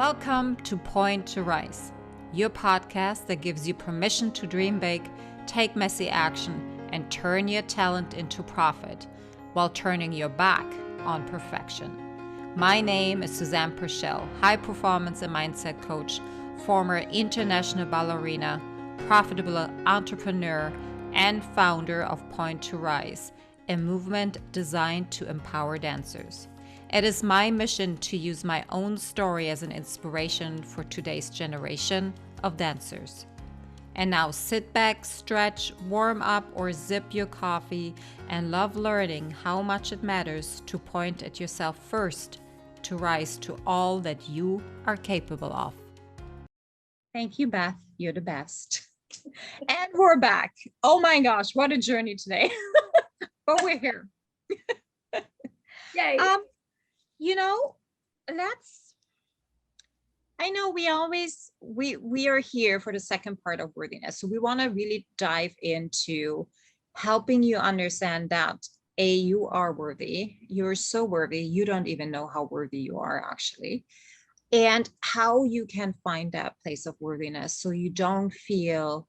Welcome to Pointe To Rise, your podcast that gives you permission to dream big, take messy action, and turn your talent into profit while turning your back on perfection. My name is Susanne Purcell, high performance and mindset coach, former international ballerina, profitable entrepreneur, and founder of Pointe To Rise, a movement designed to empower dancers. It is my mission to use my own story as an inspiration for today's generation of dancers. And now sit back, stretch, warm up, or sip your coffee and love learning how much it matters to point at yourself first to rise to all that you are capable of. Thank you, Beth. You're the best. And we're back. Oh my gosh, what a journey today. But we're here. Yay. I know we are here for the second part of worthiness. So we want to really dive into helping you understand that you are worthy. You're so worthy. You don't even know how worthy you are actually. And how you can find that place of worthiness so you don't feel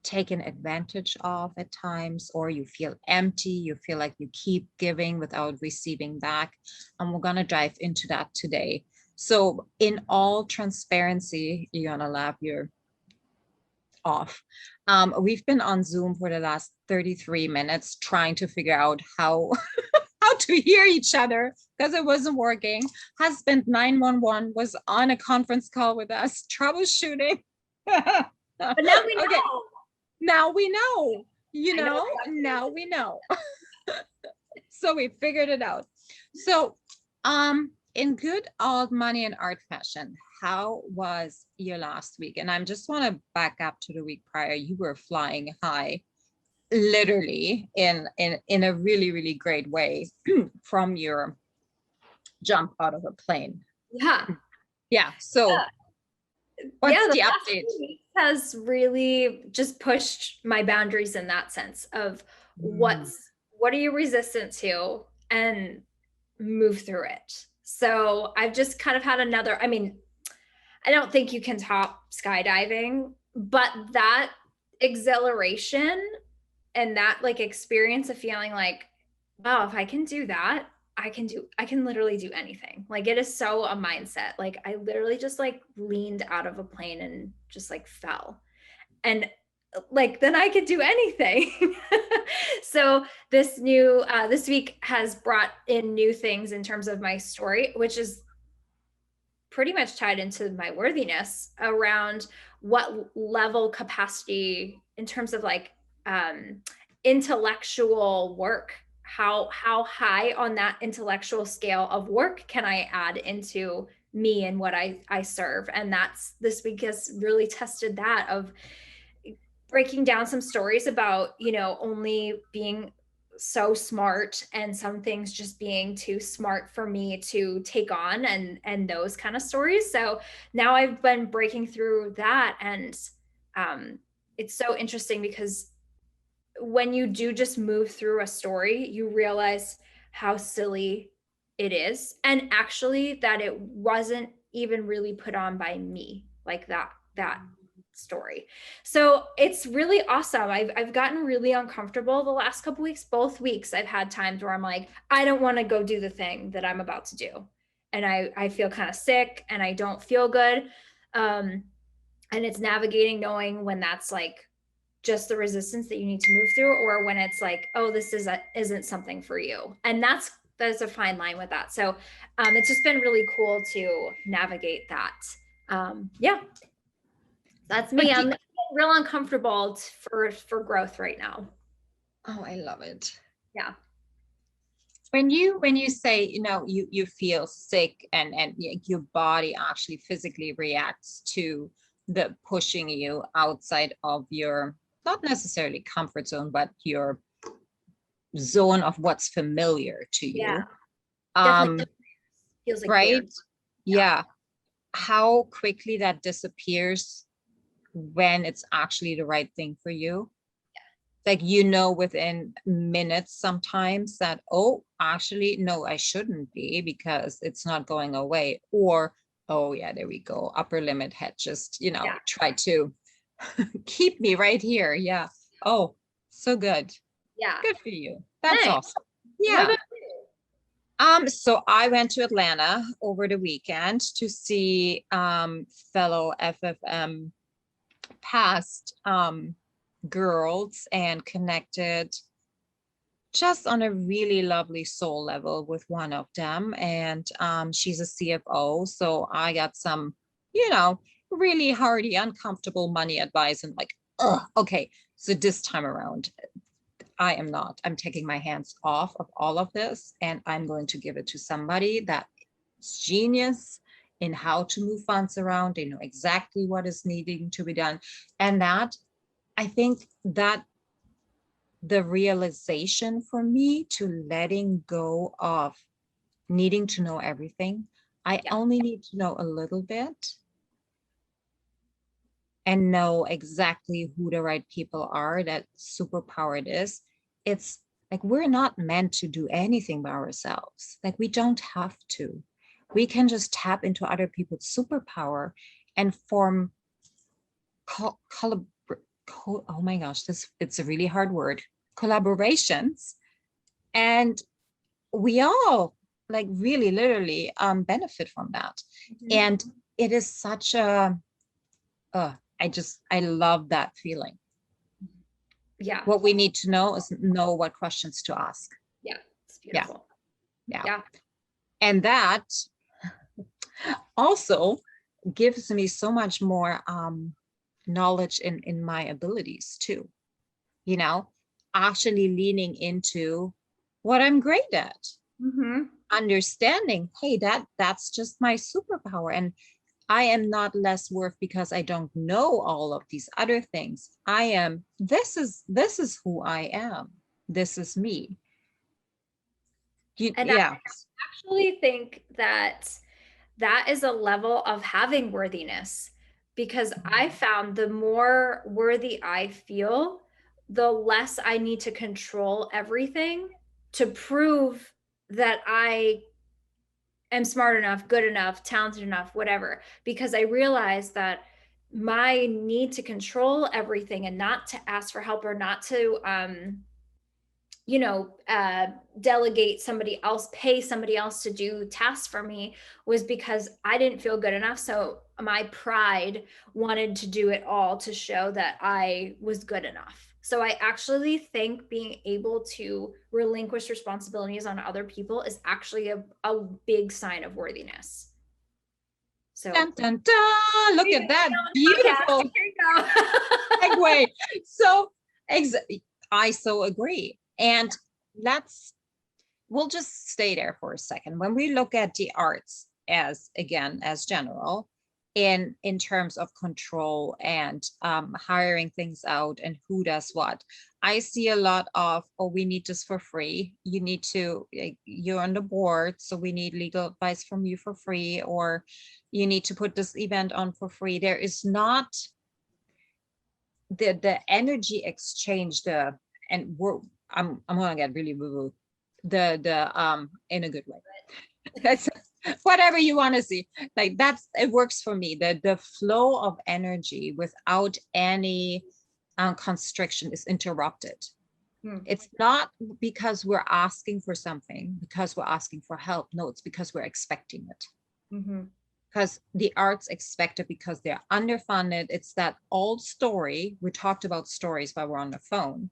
taken advantage of at times, or you feel empty, you feel like you keep giving without receiving back. And we're going to dive into that today. So in all transparency, you're going to laugh your off. We've been on Zoom for the last 33 minutes trying to figure out how to hear each other because it wasn't working. Husband 911 was on a conference call with us, troubleshooting. But now we know. Okay. Now we know, now we know. So we figured it out. So in good old money and art fashion, how was your last week? And I just want to back up to the week prior. You were flying high, literally in a really, really great way from your jump out of a plane. Yeah. So what's the update? Has really just pushed my boundaries in that sense of what are you resistant to and move through it. So I've just kind of had I don't think you can top skydiving, but that exhilaration and that experience of feeling like, wow, if I can do that, I can literally do anything. It is so a mindset. I literally just leaned out of a plane and just fell. And then I could do anything. So this week has brought in new things in terms of my story, which is pretty much tied into my worthiness around what level capacity in terms of intellectual work. How high on that intellectual scale of work can I add into me and what I serve? And this week has really tested that of breaking down some stories about, only being so smart and some things just being too smart for me to take on and those kind of stories. So now I've been breaking through that. And it's so interesting because when you do just move through a story, you realize how silly it is. And actually that it wasn't even really put on by me, that story. So it's really awesome. I've gotten really uncomfortable the last couple weeks. Both weeks I've had times where I'm like, I don't want to go do the thing that I'm about to do. And I feel kind of sick and I don't feel good. And it's navigating knowing when that's just the resistance that you need to move through, or when it's oh, this isn't something for you. And there's a fine line with that. So it's just been really cool to navigate that. That's me. I'm real uncomfortable for growth right now. Oh, I love it. Yeah. When you say, you feel sick and your body actually physically reacts to the pushing you outside of your, not necessarily comfort zone, but your zone of what's familiar to you. Yeah. Definitely feels right? Weird. Yeah. How quickly that disappears when it's actually the right thing for you. Within minutes sometimes that, oh, actually, no, I shouldn't be because it's not going away. Or, Oh yeah, there we go. Upper limit had just, Yeah. try to keep me right here. Yeah. Oh, so good. Yeah. Good for you. That's Nice. awesome. What Yeah. about you? So I went to Atlanta over the weekend to see fellow FFM past girls and connected just on a really lovely soul level with one of them. And she's a CFO. So I got some, really hardy, uncomfortable money advice and like, okay. So this time around, I am not. I'm taking my hands off of all of this and I'm going to give it to somebody that's genius in how to move funds around. They know exactly what is needing to be done. And that, I think that the realization for me to letting go of needing to know everything, I Yeah. only need to know a little bit and know exactly who the right people are, that superpower it is. It's like we're not meant to do anything by ourselves. Like we don't have to. We can just tap into other people's superpower and form oh my gosh, it's a really hard word. Collaborations. And we all like really literally benefit from that. Mhm. And it is such a I love that feeling. Yeah. What we need to know is know what questions to ask. Yeah. It's Yeah. beautiful. Yeah. Yeah. And that also gives me so much more knowledge in my abilities too, actually leaning into what I'm great at, Mm-hmm. understanding, hey, that's just my superpower. And I am not less worth because I don't know all of these other things. This is who I am. This is me. And I Yeah. actually think that that is a level of having worthiness, because I found the more worthy I feel, the less I need to control everything to prove that I am smart enough, good enough, talented enough, whatever, because I realized that my need to control everything and not to ask for help or not to delegate somebody else, pay somebody else to do tasks for me, was because I didn't feel good enough. So my pride wanted to do it all to show that I was good enough. So I actually think being able to relinquish responsibilities on other people is actually a big sign of worthiness. So Dun, dun, dun. Look at that beautiful here you go. segue. So I so agree. And we'll just stay there for a second. When we look at the arts as general, in terms of control and hiring things out and who does what, I see a lot of, we need this for free. You're on the board, so we need legal advice from you for free, or you need to put this event on for free. There is not the energy exchange, I'm gonna get really woo-woo, the in a good way. That's whatever you want to see. Like it works for me. The flow of energy without any constriction is interrupted. It's not because we're asking for something, because we're asking for help. No, it's because we're expecting it. Mm-hmm. Because the arts expect it because they're underfunded. It's that old story. We talked about stories while we're on the phone.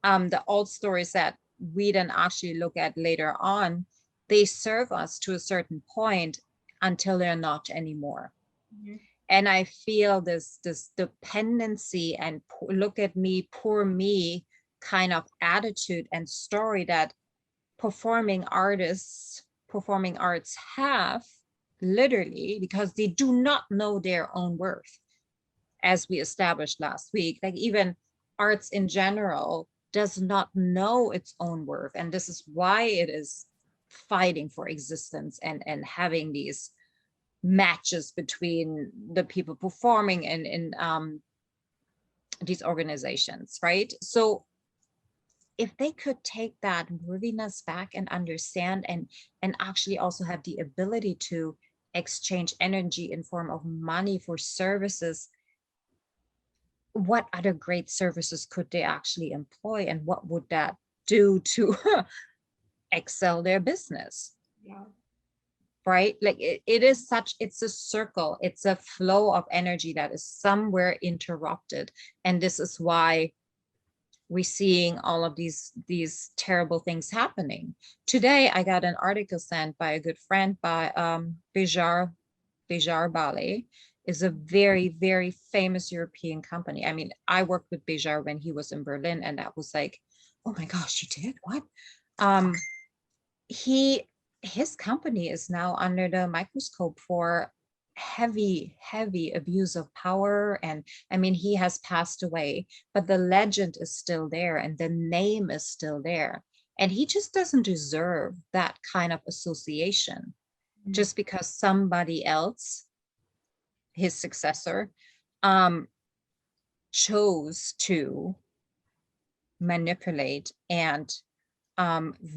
The old stories that we then actually look at later on, they serve us to a certain point until they're not anymore. Mm-hmm. And I feel this dependency and look at me, poor me kind of attitude and story that performing arts have, literally, because they do not know their own worth. As we established last week, like even arts in general does not know its own worth. And this is why it is fighting for existence and having these matches between the people performing in these organizations, right? So if they could take that worthiness back and understand and actually also have the ability to exchange energy in form of money for services, what other great services could they actually employ, and what would that do to excel their business? Yeah. Right? Like it is such, it's a circle, it's a flow of energy that is somewhere interrupted. And this is why we're seeing all of these terrible things happening. Today, I got an article sent by a good friend by Bejar Bale, is a very, very famous European company. I mean, I worked with Bejar when he was in Berlin, and that was like, oh my gosh, you did what? His company is now under the microscope for heavy abuse of power. And I mean, he has passed away, but the legend is still there and the name is still there, and he just doesn't deserve that kind of association just because somebody else, his successor, chose to manipulate and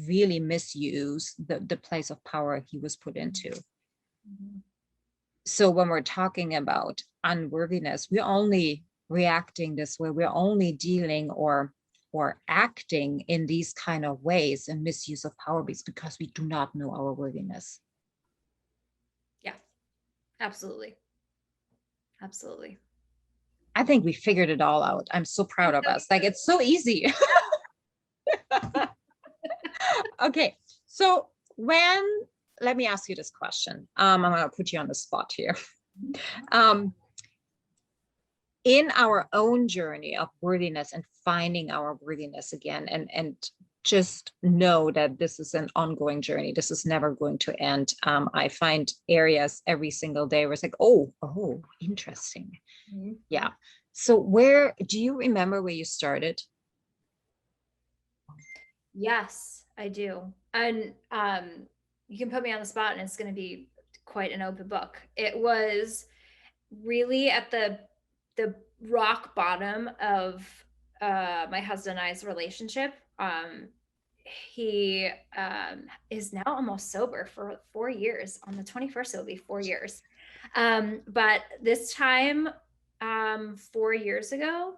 really misuse the place of power he was put into. Mm-hmm. So when we're talking about unworthiness, we're only reacting this way. We're only dealing or acting in these kind of ways and misuse of power because we do not know our worthiness. Yeah, absolutely. Absolutely. I think we figured it all out. I'm so proud of us. Like, it's so easy. Okay, so let me ask you this question. I'm gonna put you on the spot here. In our own journey of worthiness and finding our worthiness again, and just know that this is an ongoing journey. This is never going to end. I find areas every single day where it's like, oh, interesting. Mm-hmm. Yeah. So where do you remember where you started? Yes, I do. And you can put me on the spot and it's going to be quite an open book. It was really at the rock bottom of my husband and I's relationship. He is now almost sober for 4 years. On the 21st, it'll be 4 years. But this time, 4 years ago,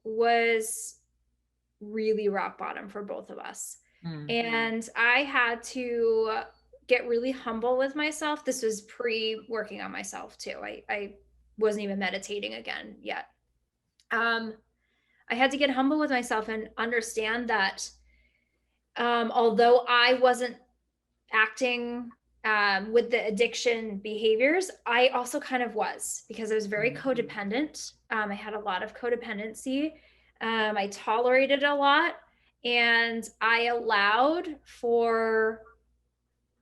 was really rock bottom for both of us. Mm-hmm. And I had to get really humble with myself. This was pre-working on myself too. I wasn't even meditating again yet. I had to get humble with myself and understand that although I wasn't acting with the addiction behaviors, I also kind of was, because I was very codependent. I had a lot of codependency. I tolerated a lot, and I allowed for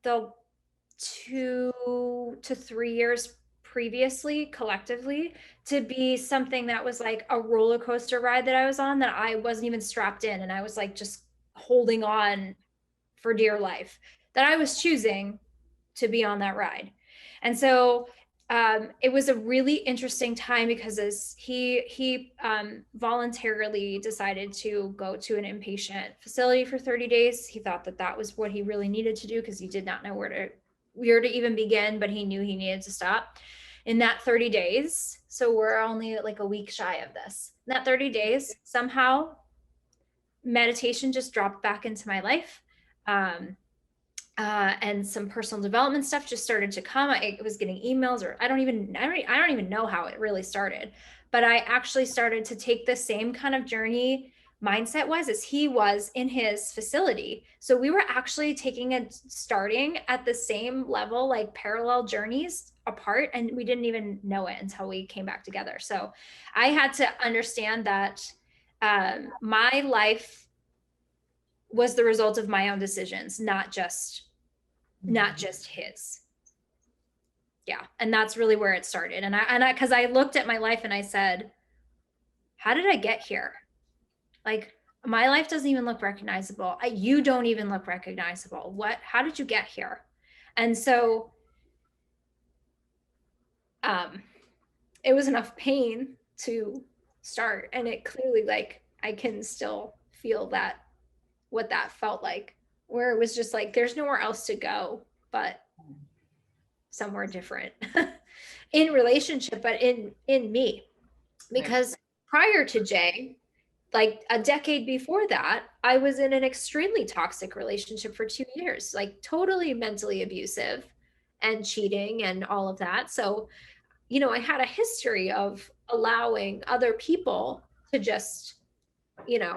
the 2 to 3 years previously collectively to be something that was like a roller coaster ride that I was on, that I wasn't even strapped in, and I was like just holding on for dear life, that I was choosing to be on that ride. And so it was a really interesting time, because as he voluntarily decided to go to an inpatient facility for 30 days. He thought that was what he really needed to do, because he did not know where to even begin, but he knew he needed to stop in that 30 days. So we're only like a week shy of this. In that 30 days, somehow meditation just dropped back into my life. And some personal development stuff just started to come. I was getting emails, or I don't even know how it really started, but I actually started to take the same kind of journey mindset wise as he was in his facility. So we were actually starting at the same level, like parallel journeys apart, and we didn't even know it until we came back together. So I had to understand that my life was the result of my own decisions, not just his. Yeah. And that's really where it started. And I, cause I looked at my life and I said, how did I get here? Like, my life doesn't even look recognizable. You don't even look recognizable. How did you get here? And so, it was enough pain to start. And it clearly, like, I can still feel what that felt like, where it was just like, there's nowhere else to go but somewhere different in relationship, but in me, because prior to Jay, like a decade before that, I was in an extremely toxic relationship for 2 years, like totally mentally abusive and cheating and all of that. So, you know, I had a history of allowing other people to just, you know,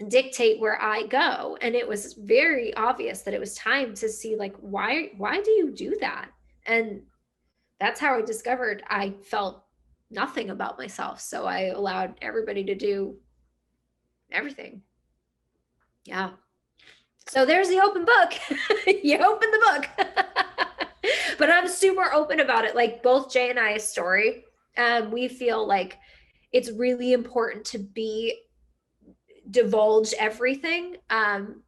dictate where I go. And it was very obvious that it was time to see, like, why do you do that? And that's how I discovered I felt nothing about myself. So I allowed everybody to do everything. Yeah. So there's the open book. You open the book. But I'm super open about it. Like both Jay and I's story, we feel like it's really important to divulge everything,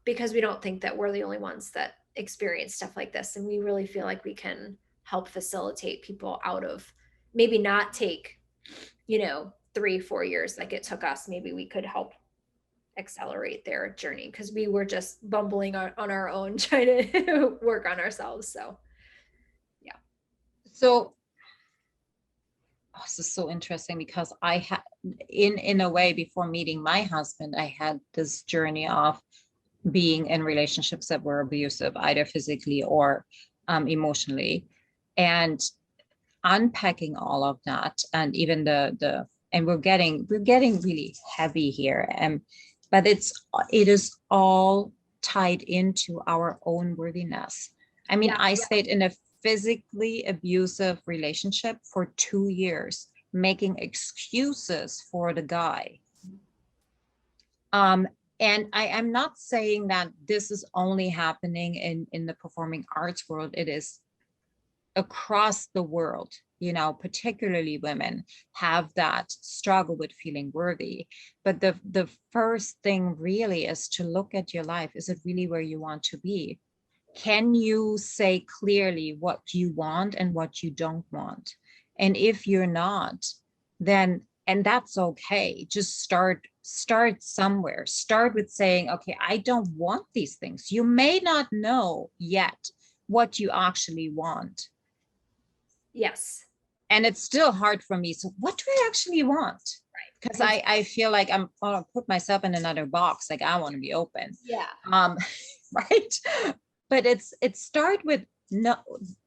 because we don't think that we're the only ones that experience stuff like this. And we really feel like we can help facilitate people out of, maybe not take, 3-4 years like it took us. Maybe we could help accelerate their journey, because we were just bumbling on our own, trying to work on ourselves. So yeah. So this is so interesting, because I had, in a way, before meeting my husband, I had this journey of being in relationships that were abusive, either physically or emotionally, and unpacking all of that. And even and we're getting really heavy here, but it is all tied into our own worthiness. I mean, I stayed in a physically abusive relationship for 2 years, making excuses for the guy. And I'm not saying that this is only happening in the performing arts world. It is across the world, particularly women have that struggle with feeling worthy. But the first thing really is to look at your life. Is it really where you want to be? Can you say clearly what you want and what you don't want? And if you're not, then, and that's okay, just start somewhere. Start with saying, okay, I don't want these things. You may not know yet what you actually want. Yes. And it's still hard for me. So what do I actually want? Right. Because I feel like I'm going to put myself in another box. Like I want to be open. Yeah. Right. But it start with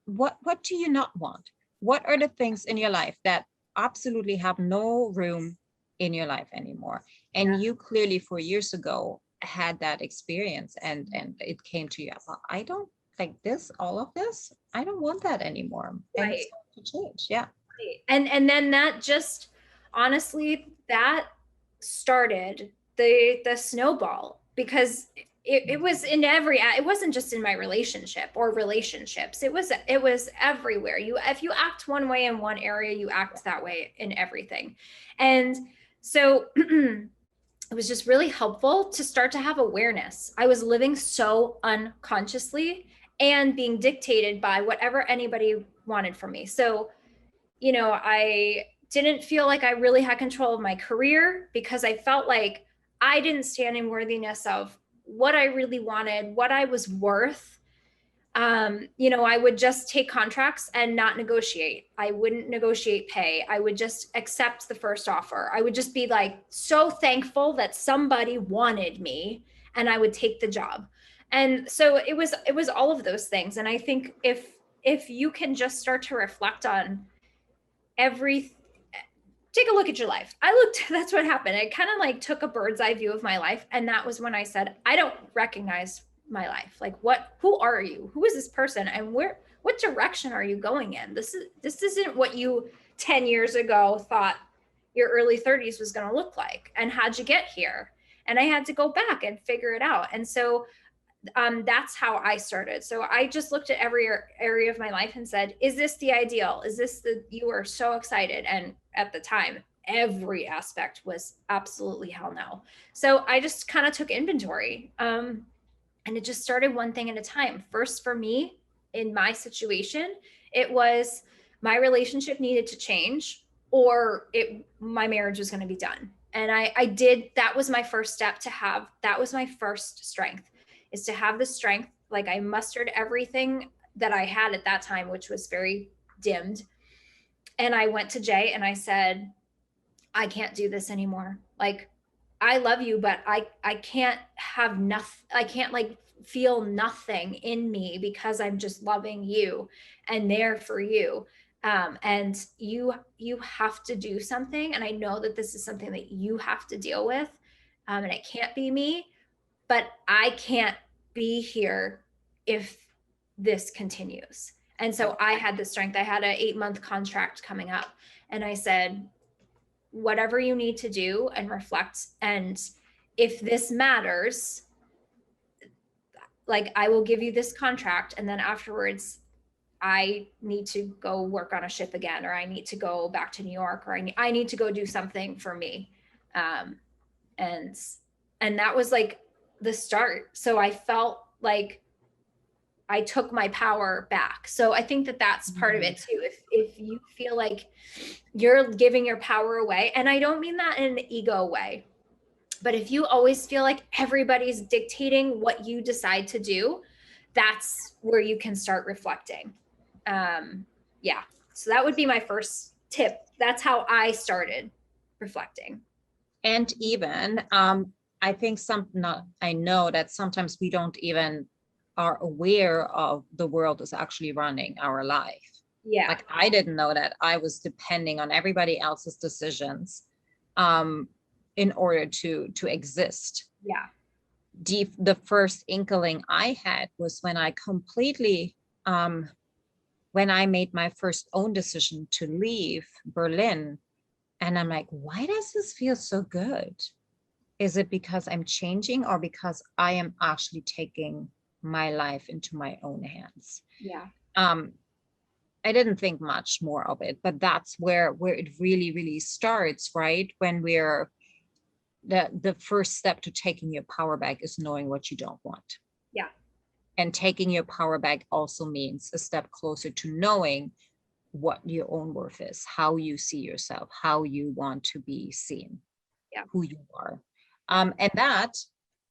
what do you not want? What are the things in your life that absolutely have no room in your life anymore? And you clearly 4 years ago had that experience, and it came to you. I don't like this, all of this. I don't want that anymore. Right. And it's going to change. Yeah. Right. And then that just, honestly, that started the snowball, because it was in it wasn't just in my relationship or relationships. It was everywhere. If you act one way in one area, you act that way in everything. And so it was just really helpful to start to have awareness. I was living so unconsciously and being dictated by whatever anybody wanted from me. So, I didn't feel like I really had control of my career, because I felt like I didn't stand in worthiness of what I really wanted, what I was worth. I would just take contracts and not negotiate. I wouldn't negotiate pay. I would just accept the first offer. I would just be like so thankful that somebody wanted me, and I would take the job. And so it was all of those things. And I think if you can just start to reflect on take a look at your life. That's what happened. I kind of like took a bird's eye view of my life. And that was when I said, I don't recognize my life. Like who are you? Who is this person? And what direction are you going in? This isn't what you 10 years ago thought your early 30s was going to look like. And how'd you get here? And I had to go back and figure it out. And so that's how I started. So I just looked at every area of my life and said, is this the ideal? Is this you were so excited? And at the time, every aspect was absolutely hell no. So I just kind of took inventory. And it just started one thing at a time. First, for me, in my situation, it was my relationship needed to change, or my marriage was going to be done. And I did, that was my first step that was my first strength, is to have the strength. Like I mustered everything that I had at that time, which was very dimmed. And I went to Jay and I said, I can't do this anymore. Like, I love you, but I can't have nothing. I can't like feel nothing in me because I'm just loving you and there for you. And you have to do something. And I know that this is something that you have to deal with. And it can't be me, but I can't be here if this continues. And so I had the strength. I had an 8-month contract coming up, and I said, whatever you need to do and reflect. And if this matters, like, I will give you this contract. And then afterwards, I need to go work on a ship again, or I need to go back to New York, or I need to go do something for me. And that was like the start. So I felt like I took my power back. So I think that that's part of it too. If you feel like you're giving your power away, and I don't mean that in an ego way, but if you always feel like everybody's dictating what you decide to do, that's where you can start reflecting. Yeah. So that would be my first tip. That's how I started reflecting. And even, I think I know that sometimes we don't even are aware of the world is actually running our life. Yeah. Like, I didn't know that I was depending on everybody else's decisions in order to exist. Yeah. The first inkling I had was when I completely, when I made my first own decision to leave Berlin. And I'm like, why does this feel so good? Is it because I'm changing, or because I am actually taking my life into my own hands? Yeah. I didn't think much more of it, but that's where it really, really starts, right? When we're the first step to taking your power back is knowing what you don't want. Yeah. And taking your power back also means a step closer to knowing what your own worth is, how you see yourself, how you want to be seen, who you are. And that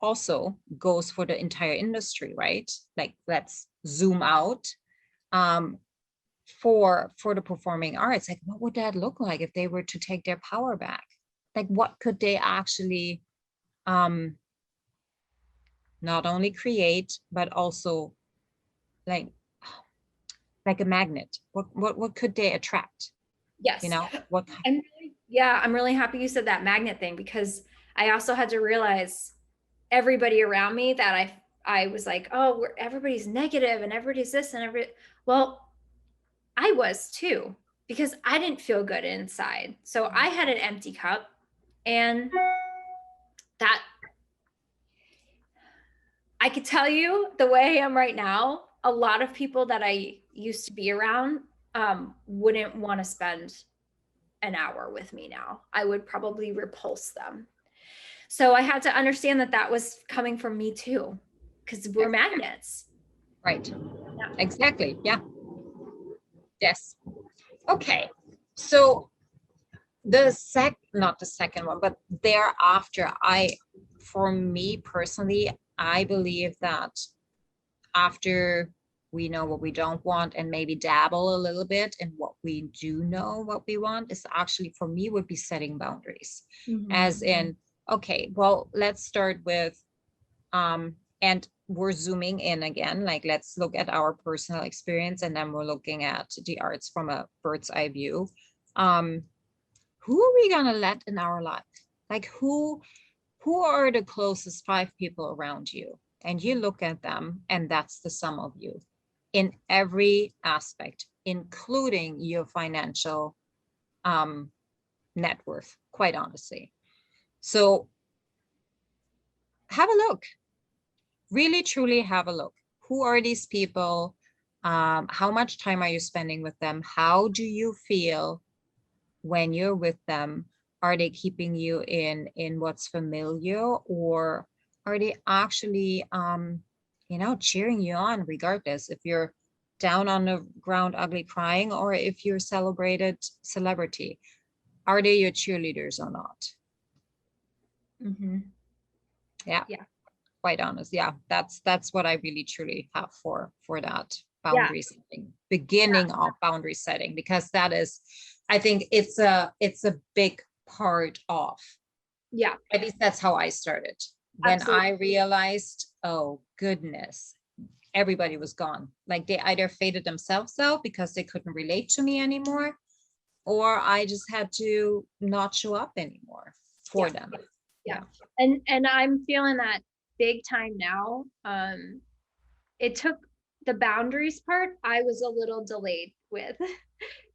also goes for the entire industry, right? Like, let's zoom out. For the performing arts, like, what would that look like if they were to take their power back? Like, what could they actually not only create, but also like a magnet? What could they attract? Yes. You know, what? I'm really happy you said that magnet thing, because I also had to realize everybody around me that I was like, oh, everybody's negative and everybody's this and well, I was too, because I didn't feel good inside. So I had an empty cup, and that, I could tell you, the way I am right now, a lot of people that I used to be around wouldn't want to spend an hour with me now. I would probably repulse them. So I had to understand that that was coming from me too, because we're magnets. Right. Yeah. Exactly. Yeah. Yes. Okay. So not the second one, but thereafter, for me personally, I believe that after we know what we don't want and maybe dabble a little bit in what we do know what we want, is actually, for me, would be setting boundaries. As in, okay, well, let's start with, and we're zooming in again, like, let's look at our personal experience, and then we're looking at the arts from a bird's eye view. Who are we gonna let in our life? Like, who are the closest 5 people around you? And you look at them, and that's the sum of you in every aspect, including your financial net worth, quite honestly. So have a look. Really, truly have a look. Who are these people? How much time are you spending with them? How do you feel when you're with them? Are they keeping you in what's familiar, or are they actually cheering you on, regardless if you're down on the ground ugly crying, or if you're celebrated celebrity? Are they your cheerleaders or not? Yeah. Quite honest. Yeah, that's what I really truly have for that. boundary setting, beginning of boundary setting, because that is, I think it's a big part of, at least that's how I started. When Absolutely. I realized, oh goodness, everybody was gone. Like they either faded themselves out because they couldn't relate to me anymore, or I just had to not show up anymore for them. Yeah. And I'm feeling that big time now. It took the boundaries part, I was a little delayed with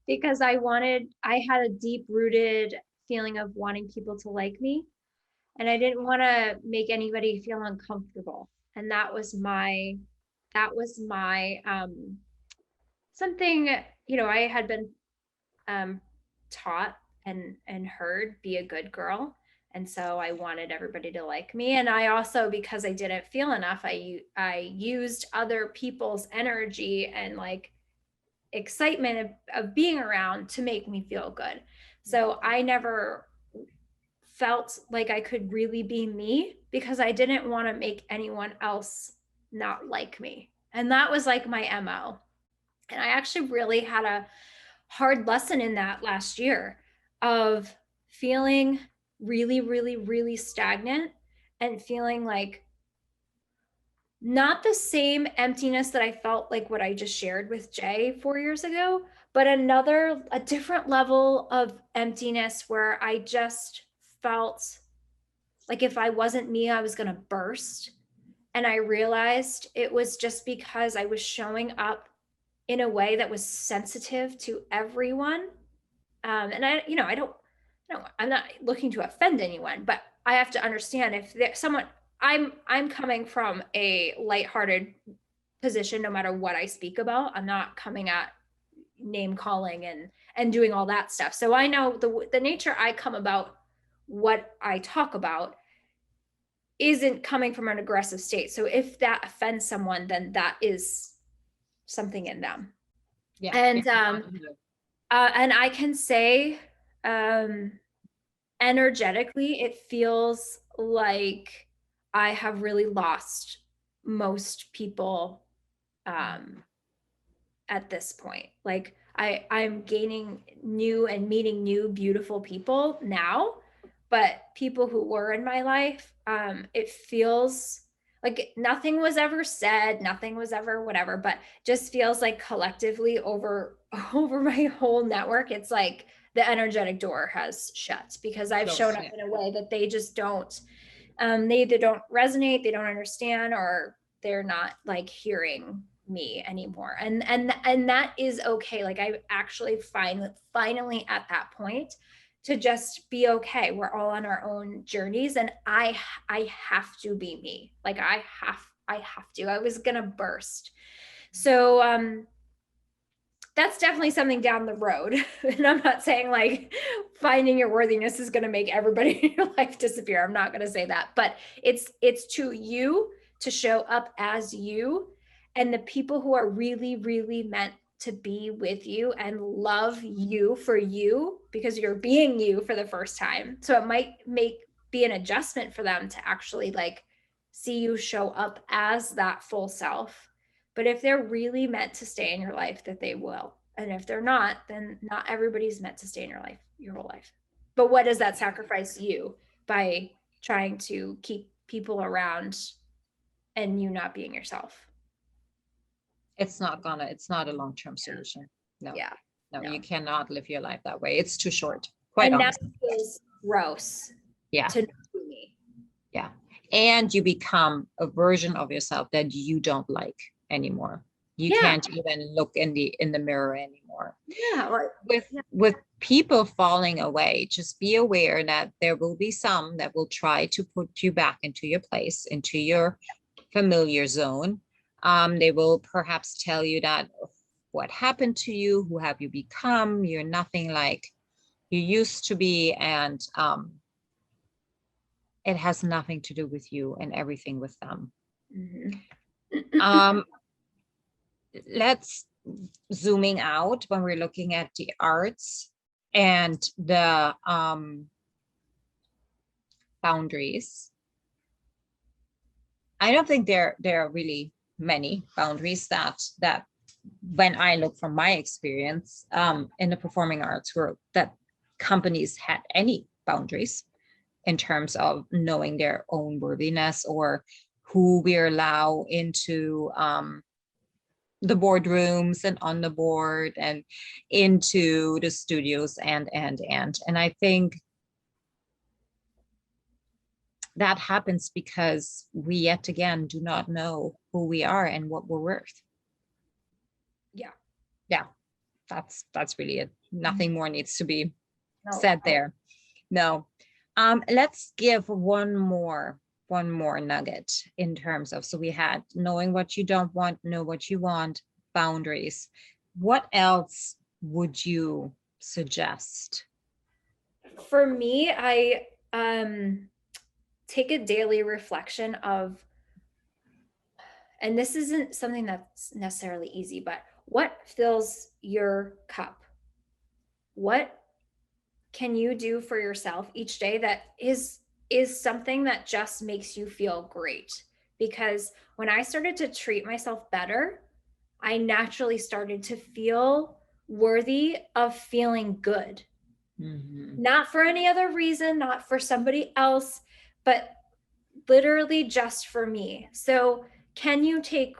because I had a deep rooted feeling of wanting people to like me. And I didn't want to make anybody feel uncomfortable. And that was my something, I had been taught and heard, be a good girl. And so I wanted everybody to like me. And I also, because I didn't feel enough, I used other people's energy and like excitement of being around to make me feel good. So I never felt like I could really be me because I didn't want to make anyone else not like me. And that was like my MO. And I actually really had a hard lesson in that last year of feeling really, really, really stagnant and feeling like not the same emptiness that I felt like what I just shared with Jay 4 years ago, but a different level of emptiness where I just felt like if I wasn't me, I was going to burst. And I realized it was just because I was showing up in a way that was sensitive to everyone. And I'm not looking to offend anyone, but I have to understand if there's someone, I'm coming from a lighthearted position, no matter what I speak about. I'm not coming at name calling and doing all that stuff. So I know the nature I come about, what I talk about isn't coming from an aggressive state. So if that offends someone, then that is something in them. Yeah. And I can say, energetically, it feels like I have really lost most people at this point. Like I'm gaining new and meeting new beautiful people now, but people who were in my life, it feels like nothing was ever said, nothing was ever whatever, but just feels like collectively over my whole network, it's like the energetic door has shut because I've shown up in a way that they just don't, they either don't resonate, they don't understand, or they're not like hearing me anymore. And that is okay. Like I actually finally at that point to just be okay. We're all on our own journeys, and I have to be me. Like I have to. I was gonna burst. So that's definitely something down the road. And I'm not saying like finding your worthiness is going to make everybody in your life disappear. I'm not going to say that, but it's to you to show up as you, and the people who are really, really meant to be with you and love you for you because you're being you for the first time. So it might be an adjustment for them to actually like see you show up as that full self. But if they're really meant to stay in your life, that they will. And if they're not, then not everybody's meant to stay in your life, your whole life. But what does that sacrifice you by trying to keep people around and you not being yourself? It's not a long-term solution. No. Yeah. No, you cannot live your life that way. It's too short. Quite and honestly. that feels gross. Yeah. To know me. Yeah. And you become a version of yourself that you don't like anymore. You can't even look in the mirror anymore. Yeah. With people falling away, just be aware that there will be some that will try to put you back into your place, into your familiar zone. They will perhaps tell you that what happened to you, who have you become, you're nothing like you used to be, and it has nothing to do with you and everything with them. Mm-hmm. Let's zooming out when we're looking at the arts and the boundaries. I don't think there are really many boundaries that when I look from my experience in the performing arts world, that companies had any boundaries in terms of knowing their own worthiness or who we allow into the boardrooms and on the board and into the studios and I think that happens because we yet again do not know who we are and what we're worth. Yeah, that's really it. Nothing more needs to be said there. No. Let's give one more nugget in terms of, so we had knowing what you don't want, know what you want, boundaries. What else would you suggest? For me, I take a daily reflection of, and this isn't something that's necessarily easy, but what fills your cup? What can you do for yourself each day that is something that just makes you feel great? Because when I started to treat myself better, I naturally started to feel worthy of feeling good. Mm-hmm. Not for any other reason, not for somebody else, but literally just for me. So can you take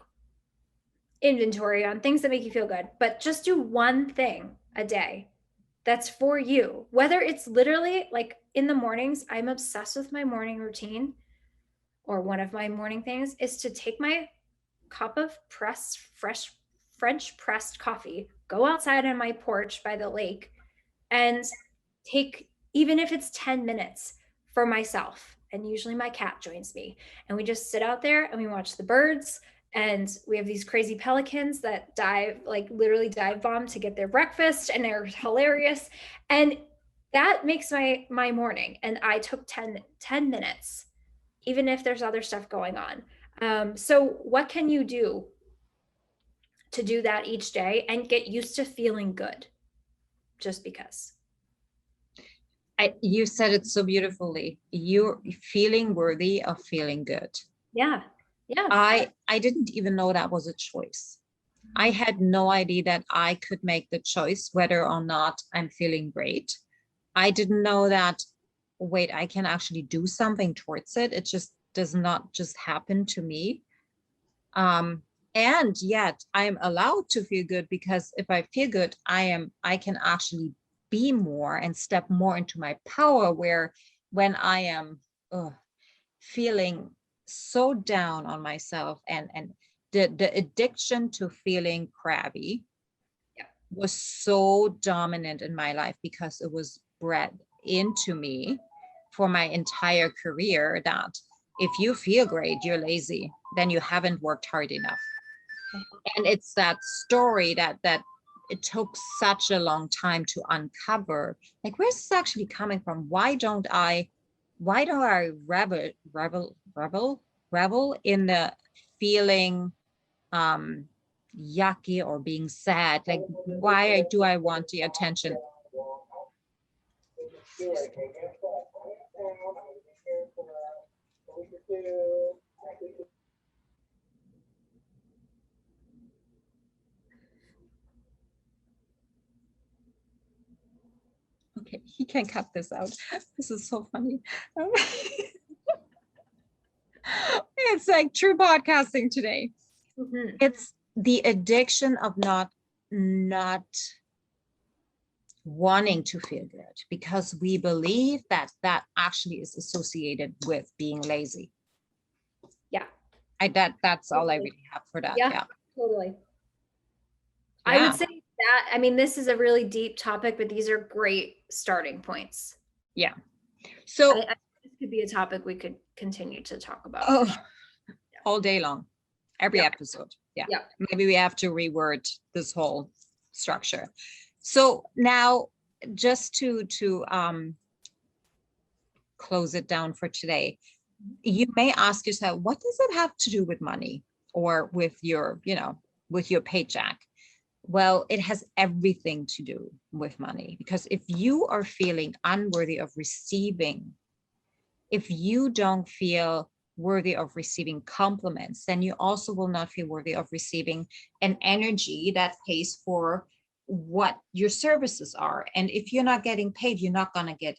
inventory on things that make you feel good, but just do one thing a day that's for you? Whether it's literally like in the mornings, I'm obsessed with my morning routine, or one of my morning things is to take my cup of fresh French pressed coffee, go outside on my porch by the lake, and take, even if it's 10 minutes for myself. And usually my cat joins me. And we just sit out there and we watch the birds. And we have these crazy pelicans that dive, like literally dive bomb to get their breakfast. And they're hilarious. And that makes my morning. And I took 10 minutes, even if there's other stuff going on. So what can you do to do that each day and get used to feeling good just because? You said it so beautifully. You're feeling worthy of feeling good. Yeah. I didn't even know that was a choice. I had no idea that I could make the choice whether or not I'm feeling great. I didn't know that, wait, I can actually do something towards it. It just does not just happen to me. And yet I'm allowed to feel good, because if I feel good, I can actually be more and step more into my power, where when I am feeling so down on myself, and the addiction to feeling crabby was so dominant in my life, because it was bred into me for my entire career that if you feel great, you're lazy, then you haven't worked hard enough. And it's that story that it took such a long time to uncover. Like, where's this actually coming from? Why don't I revel in the feeling yucky or being sad? Like, why do I want the attention? Okay, he can cut this out. This is so funny. It's like true podcasting today. Mm-hmm. It's the addiction of not wanting to feel good, because we believe that actually is associated with being lazy. Yeah. That's all I really have for that. Yeah. Totally. Yeah. I would say that, I mean, this is a really deep topic, but these are great starting points. Yeah. So I this could be a topic we could continue to talk about. All day long, every episode. Yeah. Maybe we have to reword this whole structure. So now, just to close it down for today, you may ask yourself, what does it have to do with money or with your, with your paycheck? Well, it has everything to do with money, because if you are feeling unworthy of receiving, if you don't feel worthy of receiving compliments, then you also will not feel worthy of receiving an energy that pays for what your services are. And if you're not getting paid, you're not going to get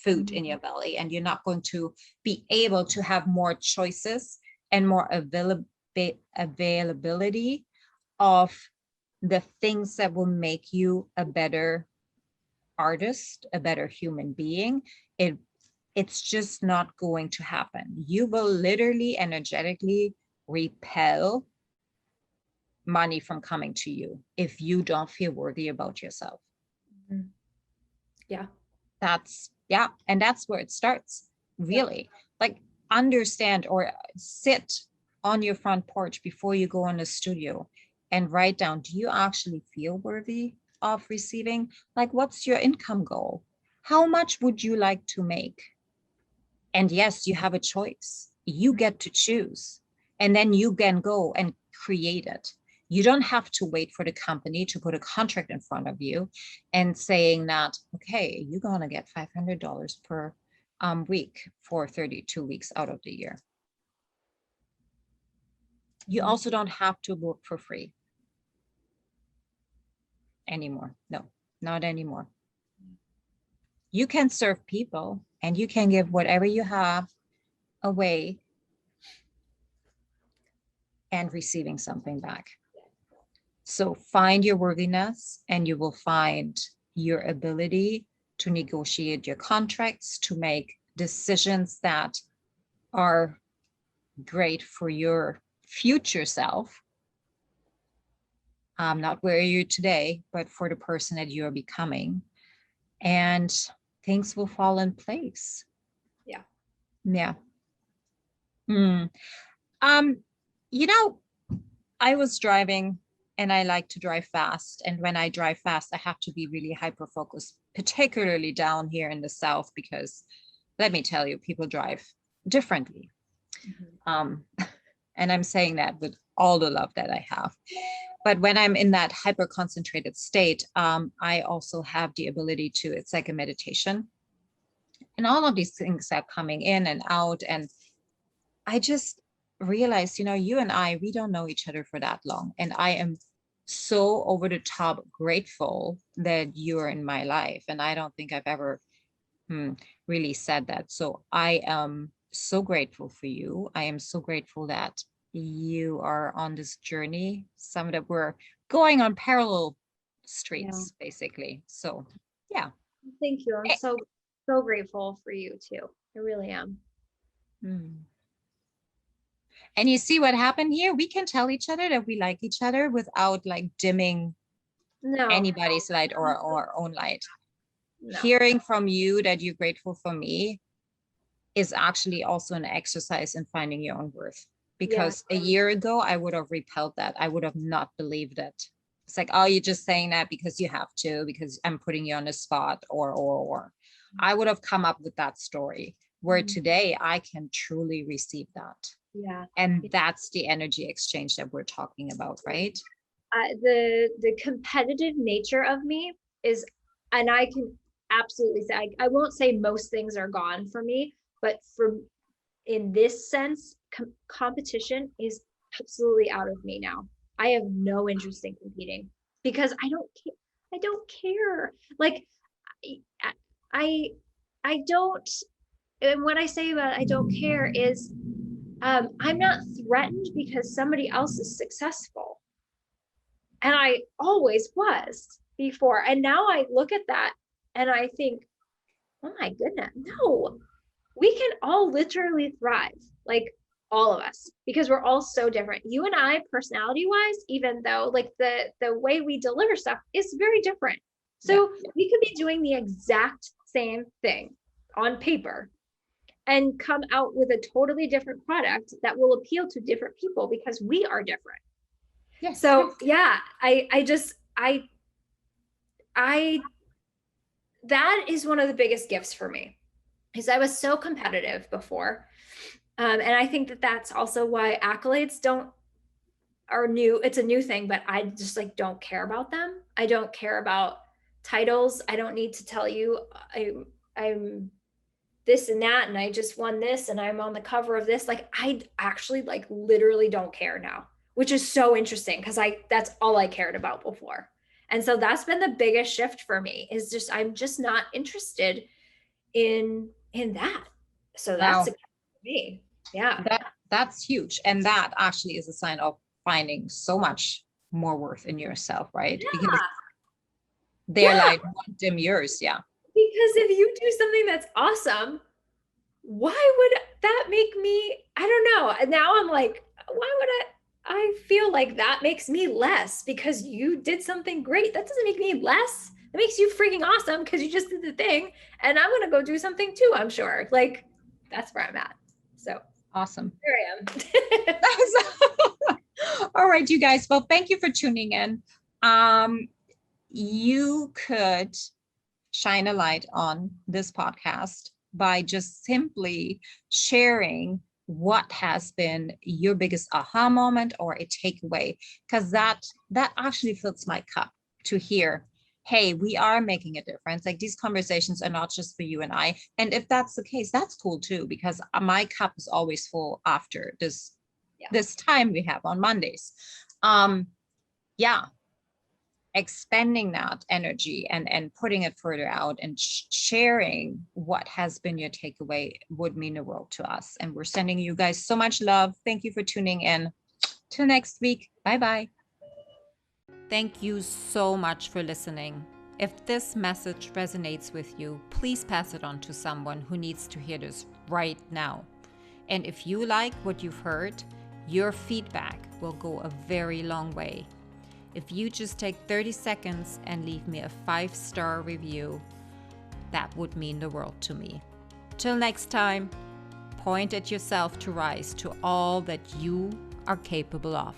food in your belly, and you're not going to be able to have more choices and more availability of the things that will make you a better artist, a better human being. It's just not going to happen. You will literally energetically repel money from coming to you if you don't feel worthy about yourself. Yeah. And that's where it starts, really. Like, understand or sit on your front porch before you go in the studio and write down, do you actually feel worthy of receiving? Like, what's your income goal? How much would you like to make? And yes, you have a choice. You get to choose. And then you can go and create it. You don't have to wait for the company to put a contract in front of you and saying that, okay, you're going to get $500 per week for 32 weeks out of the year. You also don't have to work for free anymore. No, not anymore. You can serve people and you can give whatever you have away and receiving something back. So find your worthiness, and you will find your ability to negotiate your contracts, to make decisions that are great for your future self. Not where you're today, but for the person that you're becoming. And things will fall in place. Yeah. Yeah. You know, I was driving, and I like to drive fast. And when I drive fast, I have to be really hyper focused, particularly down here in the South, because let me tell you, people drive differently. And I'm saying that with all the love that I have. But when I'm in that hyper concentrated state, I also have the ability to, it's like a meditation. And all of these things are coming in and out. And I just realized, you and I, we don't know each other for that long. And I am so over the top grateful that you're in my life. And I don't think I've ever really said that. So I am so grateful for you. I am so grateful that you are on this journey. Some that we're going on parallel streets, basically. So, yeah. Thank you. I'm so grateful for you too. I really am. And you see what happened here? We can tell each other that we like each other without like dimming anybody's light or our own light. No. Hearing from you that you're grateful for me is actually also an exercise in finding your own worth. Because a year ago, I would have repelled that. I would have not believed it. It's like, oh, you're just saying that because you have to, because I'm putting you on the spot, or. I would have come up with that story, where today I can truly receive that. Yeah. And that's the energy exchange that we're talking about, right? The competitive nature of me is, and I can absolutely say, I won't say most things are gone for me, but in this sense, competition is absolutely out of me now. I have no interest in competing because I don't care. Like I don't, and what I say about I don't care is I'm not threatened because somebody else is successful. And I always was before. And now I look at that and I think, oh my goodness, no, we can all literally thrive, like all of us, because we're all so different. You and I, personality wise, even though like the way we deliver stuff is very different. So we could be doing the exact same thing on paper and come out with a totally different product that will appeal to different people because we are different. Yes. So yeah, I that is one of the biggest gifts for me, because I was so competitive before. And I think that that's also why accolades are new. It's a new thing, but I just like don't care about them. I don't care about titles. I don't need to tell you I'm this and that, and I just won this, and I'm on the cover of this. Like, I actually like literally don't care now, which is so interesting because that's all I cared about before. And so that's been the biggest shift for me, is just, I'm just not interested in that. So that's Wow. for me. Yeah. That's huge. And that actually is a sign of finding so much more worth in yourself, right? Yeah. Because their Yeah. life won't dim yours. Yeah. Because if you do something that's awesome, why would that make me, I don't know. Now I'm like, why would I feel like that makes me less because you did something great. That doesn't make me less. It makes you freaking awesome because you just did the thing. And I'm going to go do something too, I'm sure. Like, that's where I'm at. So Awesome. here I am. All right, you guys. Well, thank you for tuning in. You could shine a light on this podcast by just simply sharing what has been your biggest aha moment or a takeaway, because that actually fills my cup to hear, hey, we are making a difference. Like, these conversations are not just for you and I. And if that's the case, that's cool too, because my cup is always full after this time we have on Mondays. Expending that energy and putting it further out and sharing what has been your takeaway would mean the world to us. And we're sending you guys so much love. Thank you for tuning in. Till next week. Bye-bye. Thank you so much for listening. If this message resonates with you, please pass it on to someone who needs to hear this right now. And if you like what you've heard, your feedback will go a very long way. If you just take 30 seconds and leave me a 5-star review, that would mean the world to me. Till next time, point at yourself to rise to all that you are capable of.